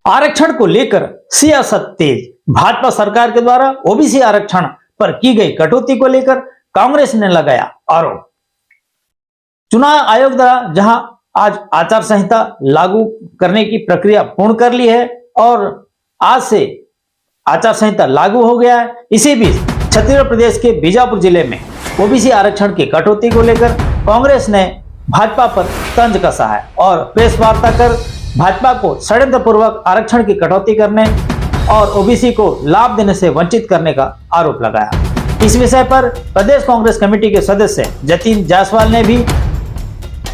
आरक्षण को लेकर सियासत तेज। भाजपा सरकार के द्वारा ओबीसी आरक्षण पर की गई कटौती को लेकर कांग्रेस ने लगाया आरोप। चुनाव आयोग द्वारा जहां आज आचार संहिता लागू करने की प्रक्रिया पूर्ण कर ली है और आज से आचार संहिता लागू हो गया है, इसी बीच छत्तीसगढ़ प्रदेश के बीजापुर जिले में ओबीसी आरक्षण की कटौती को लेकर कांग्रेस ने भाजपा पर तंज कसा है और प्रेस वार्ता कर भाजपा को षड्यंत्र पूर्वक आरक्षण की कटौती करने और ओबीसी को लाभ देने से वंचित करने का आरोप लगाया। इस विषय पर प्रदेश कांग्रेस कमेटी के सदस्य जतिन जायसवाल ने भी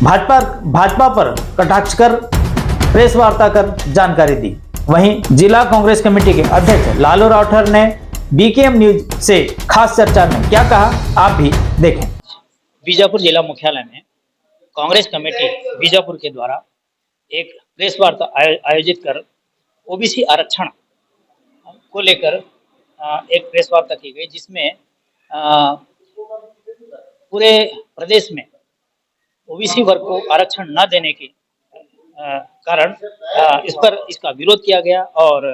भाजपा पर कटाक्ष कर प्रेस वार्ता कर जानकारी दी। वहीं जिला कांग्रेस कमेटी के अध्यक्ष लालू राठौर ने बीकेएम न्यूज से खास चर्चा में क्या कहा, आप भी देखें। बीजापुर जिला मुख्यालय में कांग्रेस कमेटी बीजापुर के द्वारा एक प्रेस वार्ता आयोजित कर ओबीसी आरक्षण को लेकर एक प्रेस वार्ता की गई, जिसमें पूरे प्रदेश में ओबीसी वर्ग को आरक्षण न देने के कारण इसका विरोध किया गया और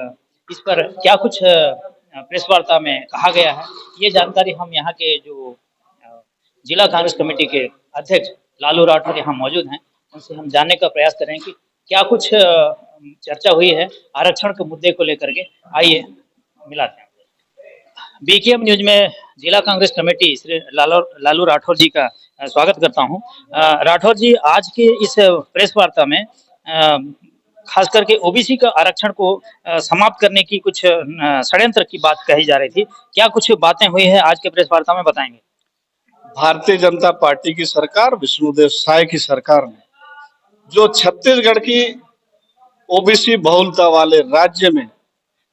इस पर क्या कुछ प्रेस वार्ता में कहा गया है, ये जानकारी हम यहाँ के जो जिला कांग्रेस कमेटी के अध्यक्ष लालू राठौर यहाँ मौजूद हैं, उनसे हम जानने का प्रयास करें कि क्या कुछ चर्चा हुई है आरक्षण के मुद्दे को लेकर के। आइए मिलाते हैं। बीकेएम न्यूज में जिला कांग्रेस कमेटी श्री लालू राठौर जी का स्वागत करता हूं। राठौर जी, आज के इस प्रेस वार्ता में खास करके ओबीसी का आरक्षण को समाप्त करने की कुछ षड्यंत्र की बात कही जा रही थी, क्या कुछ बातें हुई है आज के प्रेस वार्ता में, बताएंगे? भारतीय जनता पार्टी की सरकार, विष्णुदेव साय की सरकार ने जो छत्तीसगढ़ की ओबीसी बहुलता वाले राज्य में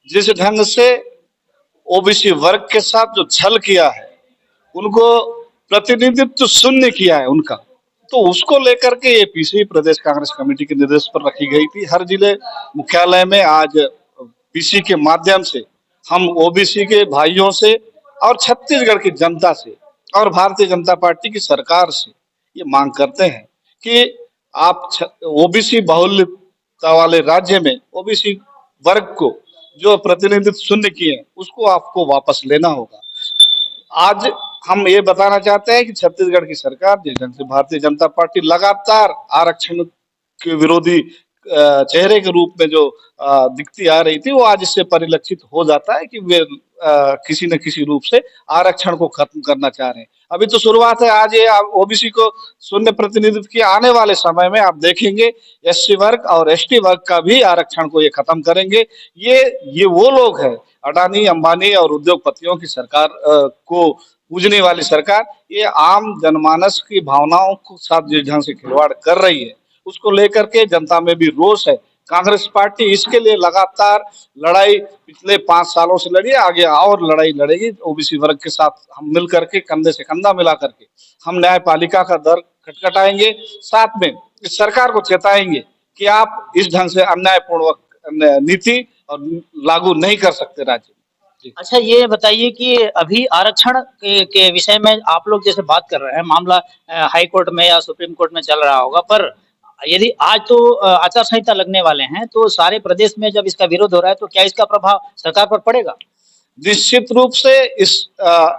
जिस ढंग से ओबीसी वर्ग के साथ जो छल किया है, उनको प्रतिनिधित्व शून्य किया है उनका, तो उसको लेकर के ये पीसी प्रदेश कांग्रेस कमेटी के निर्देश पर रखी गई थी। हर जिले मुख्यालय में आज पीसी के माध्यम से हम ओबीसी के भाइयों से और छत्तीसगढ़ की जनता से और भारतीय जनता पार्टी की सरकार से ये मांग करते हैं कि आप ओबीसी बहुलता वाले राज्य में ओबीसी वर्ग को जो प्रतिनिधित्व शून्य किए हैं, उसको आपको वापस लेना होगा। आज हम ये बताना चाहते हैं कि छत्तीसगढ़ की सरकार, जिस ढंग से भारतीय जनता पार्टी लगातार आरक्षण के विरोधी चेहरे के रूप में जो दिखती आ रही थी, वो आज इससे परिलक्षित हो जाता है कि वे किसी न किसी रूप से आरक्षण को खत्म करना चाह रहे हैं। अभी तो शुरुआत है, आज ये ओबीसी को शून्य प्रतिनिधित्व की, आने वाले समय में आप देखेंगे एससी वर्ग और एसटी वर्ग का भी आरक्षण को ये खत्म करेंगे। ये वो लोग हैं, अडानी अंबानी और उद्योगपतियों की सरकार को पूजने वाली सरकार, ये आम जनमानस की भावनाओं के साथ जिस ढंग से खिलवाड़ कर रही है, उसको लेकर के जनता में भी रोष है। कांग्रेस पार्टी इसके लिए लगातार लड़ाई पिछले 5 सालों से लड़ी है, आगे और लड़ाई लड़ेगी। ओबीसी वर्ग के साथ हम मिल करके, कंधे से कंधा मिला करके हम न्यायपालिका का दर खटखटाएंगे, साथ में इस सरकार को चेताएंगे कि आप इस ढंग से अन्यायपूर्वक नीति और लागू नहीं कर सकते राज्य में। अच्छा, ये बताइए कि अभी आरक्षण के विषय में आप लोग जैसे बात कर रहे हैं, मामला हाई कोर्ट में या सुप्रीम कोर्ट में चल रहा होगा, पर यदि आज तो आचार संहिता लगने वाले हैं, तो सारे प्रदेश में जब इसका विरोध हो रहा है, तो क्या इसका प्रभाव सरकार पर पड़ेगा? निश्चित रूप से इस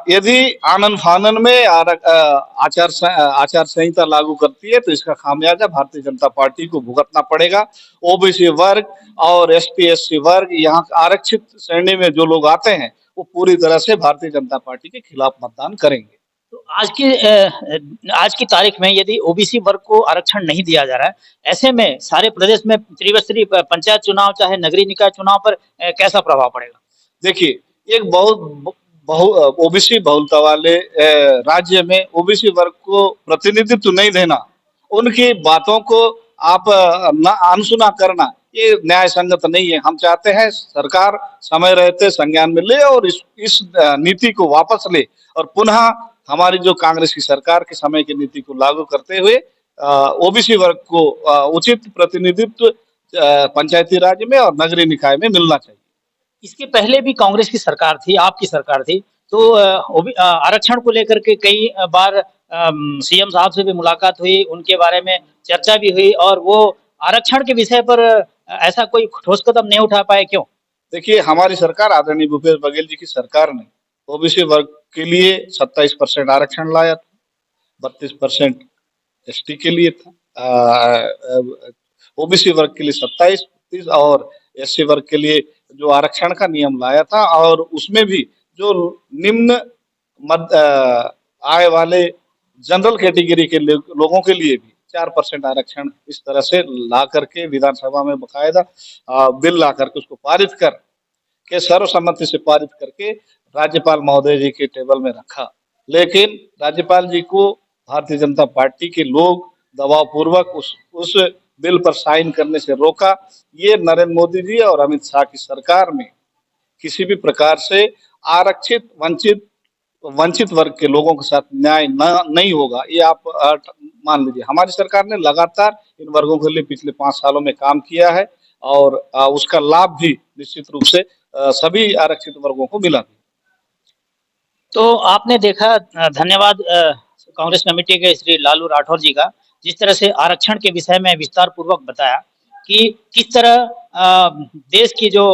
यदि आनन फानन में आचार संहिता लागू करती है, तो इसका खामियाजा भारतीय जनता पार्टी को भुगतना पड़ेगा। ओबीसी वर्ग और एसटी एससी वर्ग, यहाँ आरक्षित श्रेणी में जो लोग आते हैं, वो पूरी तरह से भारतीय जनता पार्टी के खिलाफ मतदान करेंगे। तो आज की तारीख में यदि ओबीसी वर्ग को आरक्षण नहीं दिया जा रहा है, ऐसे में सारे प्रदेश में त्रिस्तरीय पंचायत चुनाव चाहे नगरीय निकाय चुनाव पर कैसा प्रभाव पड़ेगा? देखिए, एक ओबीसी बहुलता वाले राज्य में ओबीसी वर्ग को प्रतिनिधित्व नहीं देना, उनकी बातों को आप अनसुना करना, ये न्याय संगत नहीं है। हम चाहते हैं सरकार समय रहते संज्ञान में ले और इस नीति को वापस ले और पुनः हमारी जो कांग्रेस की सरकार के समय की नीति को लागू करते हुए ओबीसी वर्ग को उचित प्रतिनिधित्व पंचायती राज में और नगरीय निकाय में मिलना चाहिए। इसके पहले भी कांग्रेस की सरकार थी, आपकी सरकार थी, तो आरक्षण को लेकर के कई बार सीएम साहब से भी मुलाकात हुई, उनके बारे में चर्चा भी हुई और वो आरक्षण के विषय पर ऐसा कोई ठोस कदम नहीं उठा पाए, क्यों? देखिए, हमारी सरकार आदरणीय भूपेश बघेल जी की सरकार ने ओबीसी वर्ग के लिए 27% आरक्षण लाया था, 32% एसटी के लिए था, ओबीसी वर्ग के लिए 27 और एससी वर्ग के लिए जो आरक्षण का नियम लाया था, और उसमें भी जो निम्न आय वाले जनरल कैटेगरी के लोगों के लिए भी 4% आरक्षण इस तरह से ला करके विधानसभा में बकायदा बिल ला करके उसको पारित कर के सर्वसम्मति से पारित करके राज्यपाल महोदय जी के टेबल में रखा। लेकिन राज्यपाल जी को भारतीय जनता पार्टी के लोग दबाव पूर्वक उस बिल पर साइन करने से रोका। ये नरेंद्र मोदी जी और अमित शाह की सरकार में किसी भी प्रकार से आरक्षित वंचित वर्ग के लोगों के साथ न्याय नहीं होगा, ये आप मान लीजिए। हमारी सरकार ने लगातार इन वर्गों के लिए पिछले 5 सालों में काम किया है, और उसका लाभ भी निश्चित रूप से सभी आरक्षित वर्गों को मिला। तो आपने देखा, धन्यवाद कांग्रेस कमेटी के श्री लालू राठौर जी का, जिस तरह से आरक्षण के विषय में विस्तार पूर्वक बताया कि किस तरह देश की जो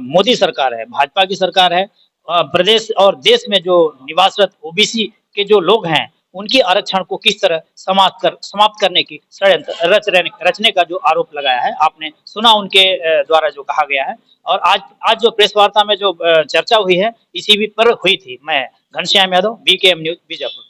मोदी सरकार है, भाजपा की सरकार है, प्रदेश और देश में जो निवासरत ओबीसी के जो लोग हैं, उनकी आरक्षण को किस तरह समाप्त करने की षड्यंत्र रचने का जो आरोप लगाया है, आपने सुना उनके द्वारा जो कहा गया है। और आज जो प्रेस वार्ता में जो चर्चा हुई है, इसी भी पर हुई थी। मैं घनश्याम यादव, बीकेएम न्यूज, बीजापुर।